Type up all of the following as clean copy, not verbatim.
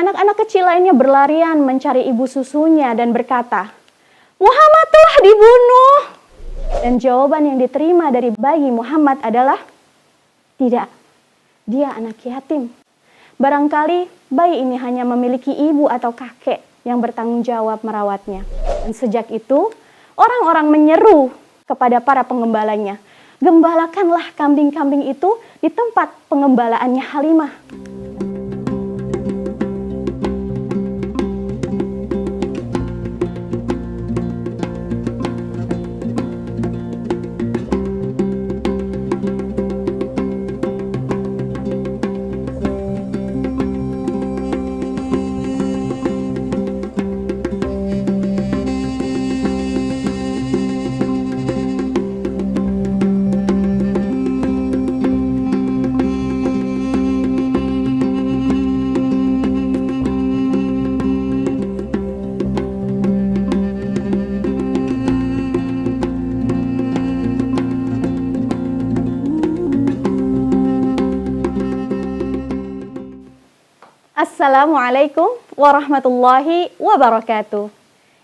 Anak-anak kecil lainnya berlarian mencari ibu susunya dan berkata, "Muhammad telah dibunuh." Dan jawaban yang diterima dari bayi Muhammad adalah, "Tidak, dia anak yatim." Barangkali bayi ini hanya memiliki ibu atau kakek yang bertanggung jawab merawatnya. Dan sejak itu, orang-orang menyeru kepada para pengembalanya, "Gembalakanlah kambing-kambing itu di tempat pengembalaannya Halimah." Assalamualaikum warahmatullahi wabarakatuh.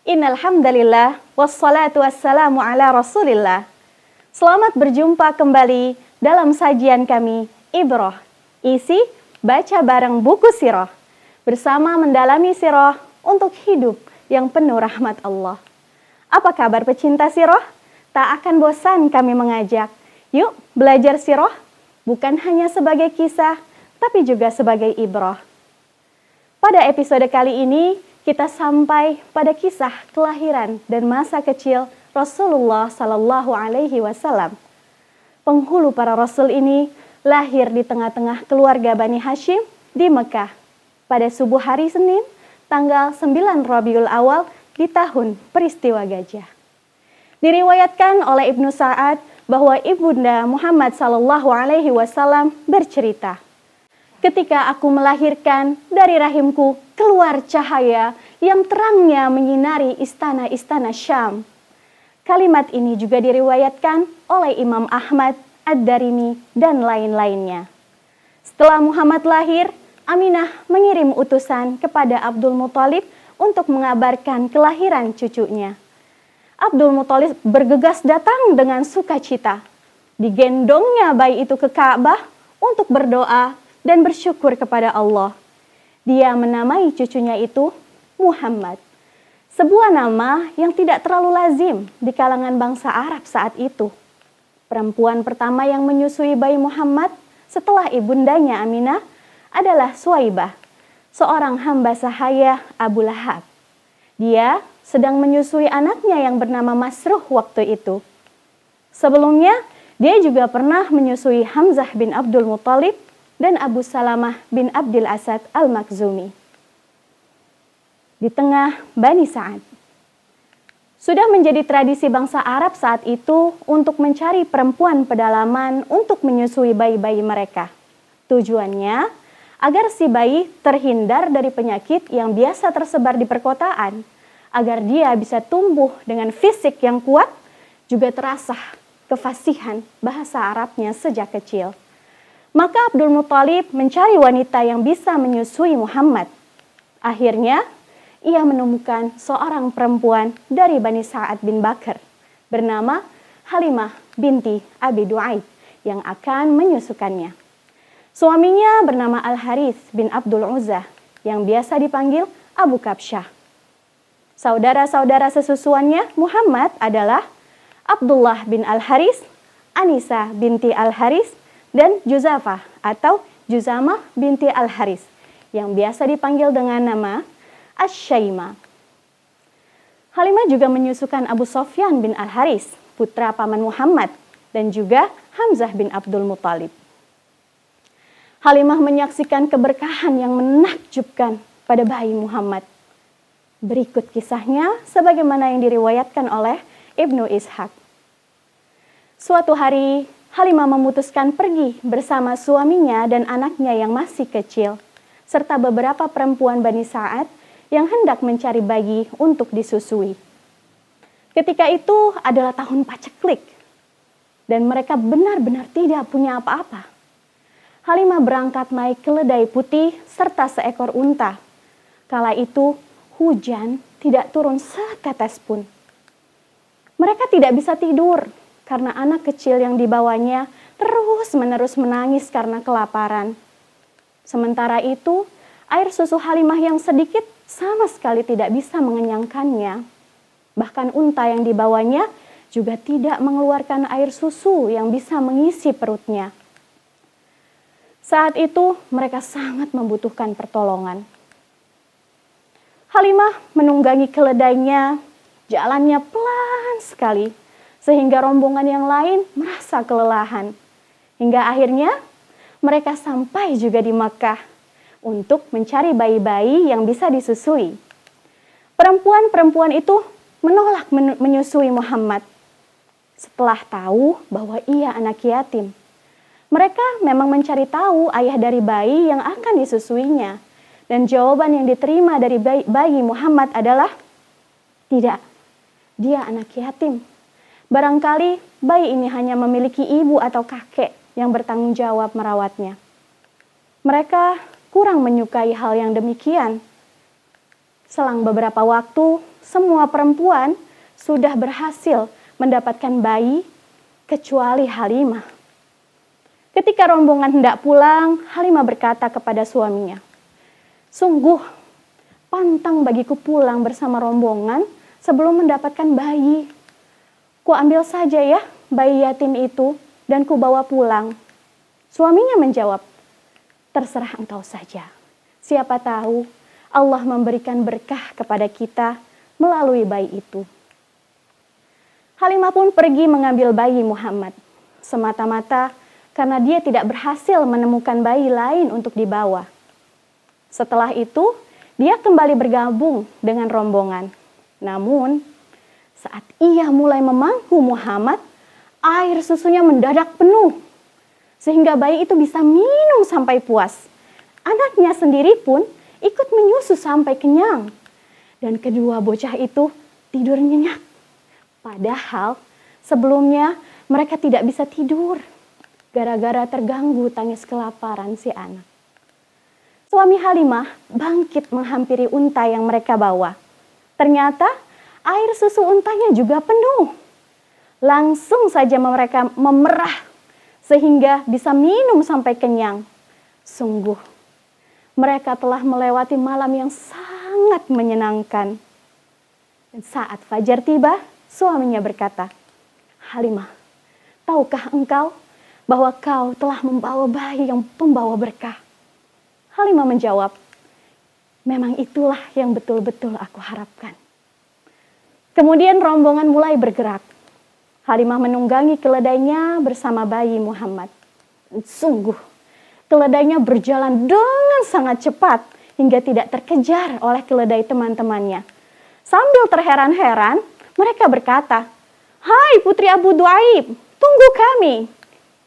Innal hamdalillah wassalatu wassalamu ala Rasulillah. Selamat berjumpa kembali dalam sajian kami Ibrah, isi baca bareng buku sirah, bersama mendalami sirah untuk hidup yang penuh rahmat Allah. Apa kabar pecinta sirah? Tak akan bosan kami mengajak. Yuk belajar sirah, bukan hanya sebagai kisah, tapi juga sebagai ibrah. Pada episode kali ini, kita sampai pada kisah kelahiran dan masa kecil Rasulullah Sallallahu Alaihi Wasallam. Penghulu para Rasul ini lahir di tengah-tengah keluarga Bani Hashim di Mekah pada subuh hari Senin, tanggal 9 Rabiul Awal di tahun peristiwa gajah. Diriwayatkan oleh Ibnu Sa'ad bahwa ibunda Muhammad Sallallahu Alaihi Wasallam bercerita, "Ketika aku melahirkan, dari rahimku keluar cahaya yang terangnya menyinari istana-istana Syam." Kalimat ini juga diriwayatkan oleh Imam Ahmad, Ad-Darimi, dan lain-lainnya. Setelah Muhammad lahir, Aminah mengirim utusan kepada Abdul Muthalib untuk mengabarkan kelahiran cucunya. Abdul Muthalib bergegas datang dengan sukacita. Digendongnya bayi itu ke Ka'bah untuk berdoa dan bersyukur kepada Allah. Dia menamai cucunya itu Muhammad, sebuah nama yang tidak terlalu lazim di kalangan bangsa Arab saat itu. Perempuan pertama yang menyusui bayi Muhammad setelah ibundanya Aminah adalah Suwaibah, seorang hamba sahaya Abu Lahab. Dia sedang menyusui anaknya yang bernama Masruh waktu itu. Sebelumnya, dia juga pernah menyusui Hamzah bin Abdul Muthalib dan Abu Salamah bin Abdul Asad al-Makhzumi. Di tengah Bani Sa'ad. Sudah menjadi tradisi bangsa Arab saat itu untuk mencari perempuan pedalaman untuk menyusui bayi-bayi mereka. Tujuannya agar si bayi terhindar dari penyakit yang biasa tersebar di perkotaan, agar dia bisa tumbuh dengan fisik yang kuat, juga terasah kefasihan bahasa Arabnya sejak kecil. Maka Abdul Muthalib mencari wanita yang bisa menyusui Muhammad. Akhirnya, ia menemukan seorang perempuan dari Bani Sa'ad bin Bakr bernama Halimah binti Abi Du'aib yang akan menyusukannya. Suaminya bernama Al-Harith bin Abdul Uzzah yang biasa dipanggil Abu Kabsyah. Saudara-saudara sesusuannya Muhammad adalah Abdullah bin Al-Harith, Anisa binti Al-Harith, dan Juzafah atau Juzamah binti Al-Harith yang biasa dipanggil dengan nama Asy-Syaimah. Halimah juga menyusukan Abu Sofyan bin Al-Harith, putra paman Muhammad, dan juga Hamzah bin Abdul Muthalib. Halimah menyaksikan keberkahan yang menakjubkan pada bayi Muhammad. Berikut kisahnya sebagaimana yang diriwayatkan oleh Ibnu Ishaq. Suatu hari, Halimah memutuskan pergi bersama suaminya dan anaknya yang masih kecil, serta beberapa perempuan Bani Sa'ad yang hendak mencari bayi untuk disusui. Ketika itu adalah tahun paceklik, dan mereka benar-benar tidak punya apa-apa. Halimah berangkat naik keledai putih serta seekor unta, Kala itu hujan tidak turun setetes pun. Mereka tidak bisa tidur karena anak kecil yang dibawanya terus-menerus menangis karena kelaparan. Sementara itu, air susu Halimah yang sedikit sama sekali tidak bisa mengenyangkannya. Bahkan unta yang dibawanya juga tidak mengeluarkan air susu yang bisa mengisi perutnya. Saat itu mereka sangat membutuhkan pertolongan. Halimah menunggangi keledainya, jalannya pelan sekali, sehingga rombongan yang lain merasa kelelahan. Hingga akhirnya mereka sampai juga di Makkah untuk mencari bayi-bayi yang bisa disusui. Perempuan-perempuan itu menolak menyusui Muhammad setelah tahu bahwa ia anak yatim. Mereka memang mencari tahu ayah dari bayi yang akan disusuinya. Dan jawaban yang diterima dari bayi Muhammad adalah, tidak, dia anak yatim. Barangkali bayi ini hanya memiliki ibu atau kakek yang bertanggung jawab merawatnya. Mereka kurang menyukai hal yang demikian. Selang beberapa waktu, semua perempuan sudah berhasil mendapatkan bayi, kecuali Halimah. Ketika rombongan hendak pulang, Halimah berkata kepada suaminya, "Sungguh pantang bagiku pulang bersama rombongan sebelum mendapatkan bayi. Ku ambil saja ya bayi yatim itu dan ku bawa pulang." Suaminya menjawab, "Terserah engkau saja. Siapa tahu Allah memberikan berkah kepada kita melalui bayi itu." Halimah pun pergi mengambil bayi Muhammad, semata-mata karena dia tidak berhasil menemukan bayi lain untuk dibawa. Setelah itu, dia kembali bergabung dengan rombongan. Namun, saat ia mulai memangku Muhammad, air susunya mendadak penuh, sehingga bayi itu bisa minum sampai puas. Anaknya sendiri pun ikut menyusu sampai kenyang. Dan kedua bocah itu tidur nyenyak. Padahal sebelumnya mereka tidak bisa tidur gara-gara terganggu tangis kelaparan si anak. Suami Halimah bangkit menghampiri unta yang mereka bawa. Ternyata air susu untanya juga penuh. Langsung saja mereka memerah sehingga bisa minum sampai kenyang. Sungguh, mereka telah melewati malam yang sangat menyenangkan. Dan saat fajar tiba, suaminya berkata, "Halimah, tahukah engkau bahwa kau telah membawa bayi yang pembawa berkah?" Halimah menjawab, "Memang itulah yang betul-betul aku harapkan." Kemudian rombongan mulai bergerak. Halimah menunggangi keledainya bersama bayi Muhammad. Dan sungguh, keledainya berjalan dengan sangat cepat hingga tidak terkejar oleh keledai teman-temannya. Sambil terheran-heran, mereka berkata, "Hai putri Abu Duaib, tunggu kami.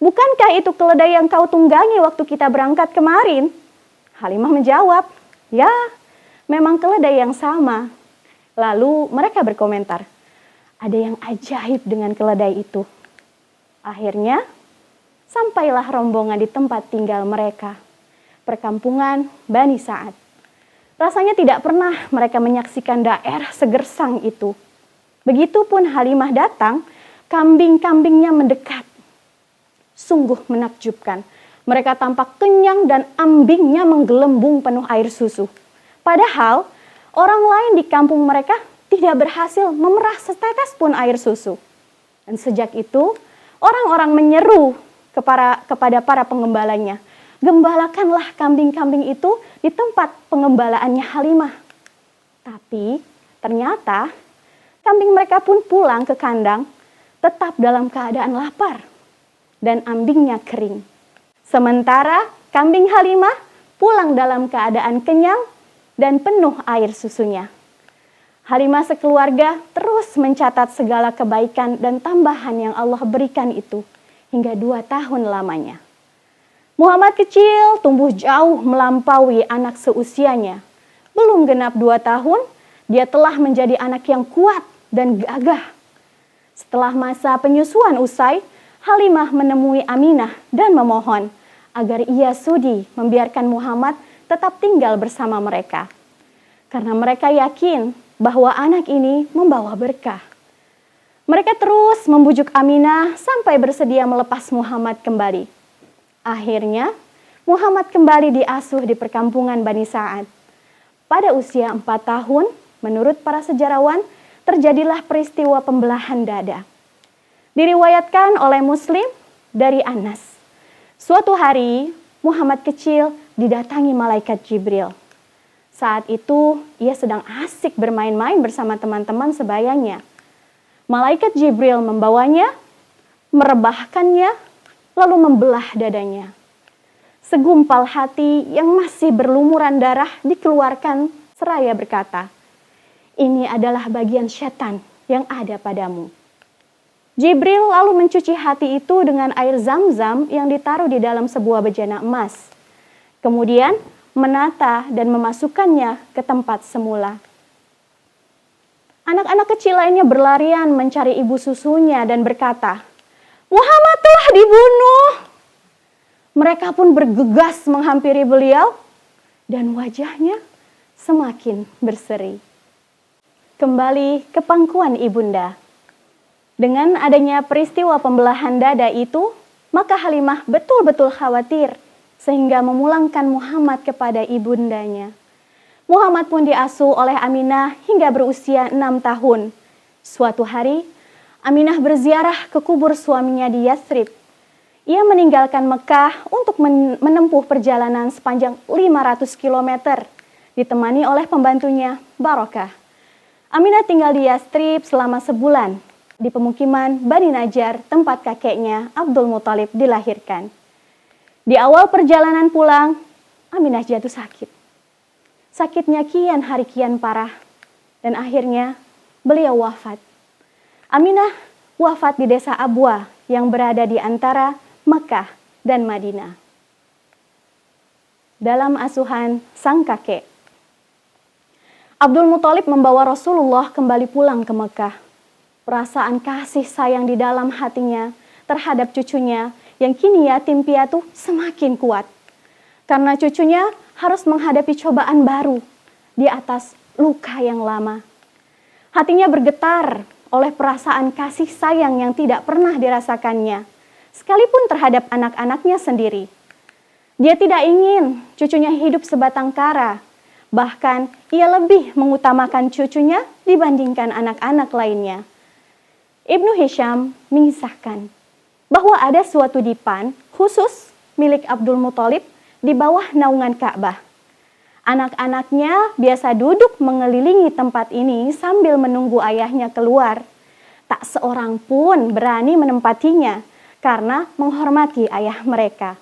Bukankah itu keledai yang kau tunggangi waktu kita berangkat kemarin?" Halimah menjawab, "Ya, memang keledai yang sama." Lalu mereka berkomentar, "Ada yang ajaib dengan keledai itu." Akhirnya, sampailah rombongan di tempat tinggal mereka, perkampungan Bani Sa'ad. Rasanya tidak pernah mereka menyaksikan daerah segersang itu. Begitupun Halimah datang, kambing-kambingnya mendekat. Sungguh menakjubkan. Mereka tampak kenyang dan ambingnya menggelembung penuh air susu. Padahal orang lain di kampung mereka tidak berhasil memerah setetes pun air susu. Dan sejak itu orang-orang menyeru kepada para pengembalanya, "Gembalakanlah kambing-kambing itu di tempat pengembalaannya Halimah." Tapi ternyata kambing mereka pun pulang ke kandang tetap dalam keadaan lapar dan ambingnya kering. Sementara kambing Halimah pulang dalam keadaan kenyang dan penuh air susunya. Halimah sekeluarga terus mencatat segala kebaikan dan tambahan yang Allah berikan itu hingga 2 tahun lamanya. Muhammad kecil tumbuh jauh melampaui anak seusianya. Belum genap 2 tahun, dia telah menjadi anak yang kuat dan gagah. Setelah masa penyusuan usai, Halimah menemui Aminah dan memohon agar ia sudi membiarkan Muhammad tetap tinggal bersama mereka. karena mereka yakin bahwa anak ini membawa berkah. Mereka terus membujuk Aminah sampai bersedia melepas Muhammad kembali. Akhirnya, Muhammad kembali diasuh di perkampungan Bani Sa'ad. Pada usia 4 tahun, menurut para sejarawan, terjadilah peristiwa pembelahan dada. Diriwayatkan oleh Muslim dari Anas. Suatu hari, Muhammad kecil didatangi malaikat Jibril. Saat itu, ia sedang asik bermain-main bersama teman-teman sebayanya. Malaikat Jibril membawanya, merebahkannya, lalu membelah dadanya. Segumpal hati yang masih berlumuran darah dikeluarkan seraya berkata, "Ini adalah bagian setan yang ada padamu." Jibril lalu mencuci hati itu dengan air zam-zam yang ditaruh di dalam sebuah bejana emas. Kemudian menata dan memasukkannya ke tempat semula. Anak-anak kecil lainnya berlarian mencari ibu susunya dan berkata, "Muhammad telah dibunuh." Mereka pun bergegas menghampiri beliau dan wajahnya semakin berseri. Kembali ke pangkuan ibunda. Dengan adanya peristiwa pembelahan dada itu, maka Halimah betul-betul khawatir sehingga memulangkan Muhammad kepada ibundanya. Muhammad pun diasuh oleh Aminah hingga berusia 6 tahun. Suatu hari, Aminah berziarah ke kubur suaminya di Yathrib. Ia meninggalkan Mekah untuk menempuh perjalanan sepanjang 500 km, ditemani oleh pembantunya, Barokah. Aminah tinggal di Yathrib selama sebulan, di pemukiman Bani Najjar, tempat kakeknya, Abdul Muthalib, dilahirkan. Di awal perjalanan pulang, Aminah jatuh sakit. Sakitnya kian hari kian parah, dan akhirnya beliau wafat. Aminah wafat di desa Abwa yang berada di antara Makkah dan Madinah. Dalam asuhan sang kakek, Abdul Muthalib membawa Rasulullah kembali pulang ke Mekah. Perasaan kasih sayang di dalam hatinya terhadap cucunya yang kini yatim piatu semakin kuat. Karena cucunya harus menghadapi cobaan baru di atas luka yang lama. Hatinya bergetar oleh perasaan kasih sayang yang tidak pernah dirasakannya, sekalipun terhadap anak-anaknya sendiri. Dia tidak ingin cucunya hidup sebatang kara, bahkan ia lebih mengutamakan cucunya dibandingkan anak-anak lainnya. Ibnu Hisham mengisahkan bahwa ada suatu dipan khusus milik Abdul Muthalib di bawah naungan Ka'bah. Anak-anaknya biasa duduk mengelilingi tempat ini sambil menunggu ayahnya keluar. Tak seorang pun berani menempatinya karena menghormati ayah mereka.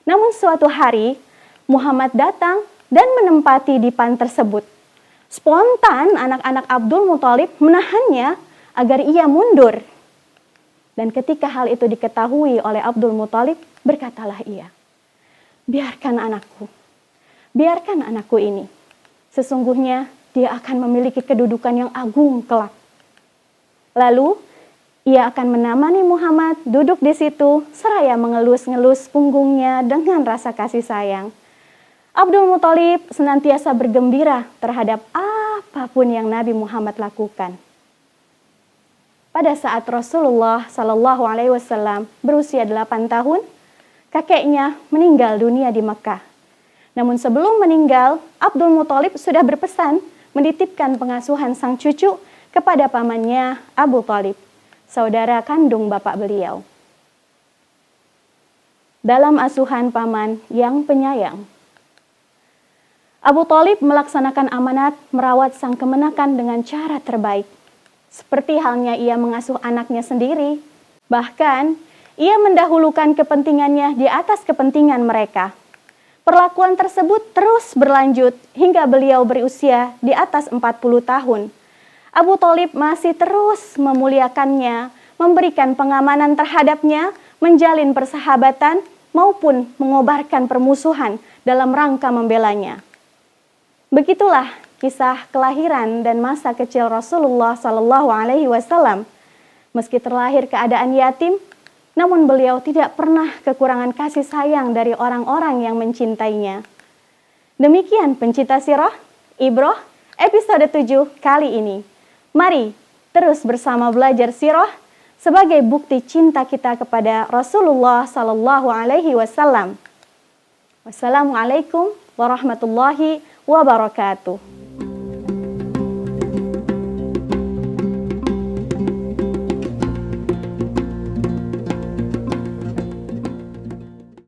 Namun suatu hari, Muhammad datang dan menempati dipan tersebut. Spontan anak-anak Abdul Muthalib menahannya agar ia mundur. Dan ketika hal itu diketahui oleh Abdul Muthalib, berkatalah ia, biarkan anakku ini. Sesungguhnya dia akan memiliki kedudukan yang agung kelak." Lalu, ia akan menemani Muhammad duduk di situ seraya mengelus-ngelus punggungnya dengan rasa kasih sayang. Abdul Muthalib senantiasa bergembira terhadap apapun yang Nabi Muhammad lakukan. Pada saat Rasulullah SAW berusia 8 tahun, kakeknya meninggal dunia di Mekah. Namun sebelum meninggal, Abdul Muthalib sudah berpesan menitipkan pengasuhan sang cucu kepada pamannya Abu Thalib, saudara kandung bapak beliau. Dalam asuhan paman yang penyayang, Abu Thalib melaksanakan amanat merawat sang kemenakan dengan cara terbaik. Seperti halnya ia mengasuh anaknya sendiri. Bahkan, ia mendahulukan kepentingannya di atas kepentingan mereka. Perlakuan tersebut terus berlanjut hingga beliau berusia di atas 40 tahun. Abu Thalib masih terus memuliakannya, memberikan pengamanan terhadapnya, menjalin persahabatan, maupun mengobarkan permusuhan dalam rangka membelanya. Begitulah kisah kelahiran dan masa kecil Rasulullah SAW. Meski terlahir keadaan yatim, namun beliau tidak pernah kekurangan kasih sayang dari orang-orang yang mencintainya. Demikian pencinta sirah, Ibroh episode 7 kali ini. Mari terus bersama belajar sirah sebagai bukti cinta kita kepada Rasulullah sallallahu alaihi wasallam. Wassalamualaikum warahmatullahi wabarakatuh.